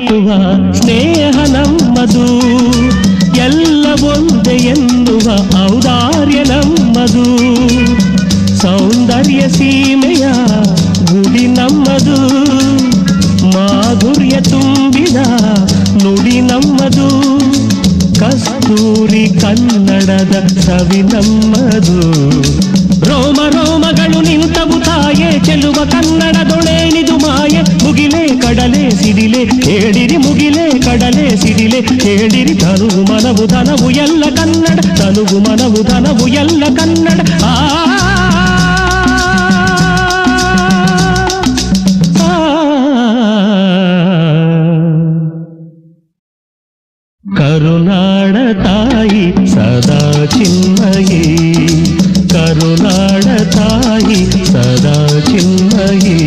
ಮೀಟುವ ಸ್ನೇಹ ನಮ್ಮದು, ಎಲ್ಲ ಒಂದೇ ಎನ್ನುವ ಔದಾರ್ಯ ನಮ್ಮದು, ಸೌಂದರ್ಯ ಸೀಮೆಯ ಗುಡಿ ನಮ್ಮದು, ಮಾಧುರ್ಯ ತುಂಬಿದ ನುಡಿ ನಮ್ಮದು, ಕಸ್ತೂರಿ ಕನ್ನಡದ ಸವಿ ನಮ್ಮದು. ರೋಮ ರೋಮಗಳು ನಿಂತವು ತಾಯೆ, ಚೆಲುವ ಕನ್ನಡದೊಳೇನಿದು ಮಾಯೆ. ಮುಗಿಲೆ ಕಡಲೆ ಸಿಡಿಲೆ ಹೇಳಿರಿ, ಮುಗಿಲೆ ಕಡಲೆ ಸಿಡಿಲೆ ಹೇಳಿರಿ. ತನುವು ಮನವು ಧನವು ಎಲ್ಲ ಕನ್ನಡ, ತನುವು ಮನವು ಧನವು ಎಲ್ಲ ಕನ್ನಡ. ಕರುನಾಡ ತಾಯಿ ಸದಾ ಚಿನ್ಮಯಿ, ಕರುನಾಡ ತಾಯಿ ಸದಾ ಚಿನ್ಮಯಿ.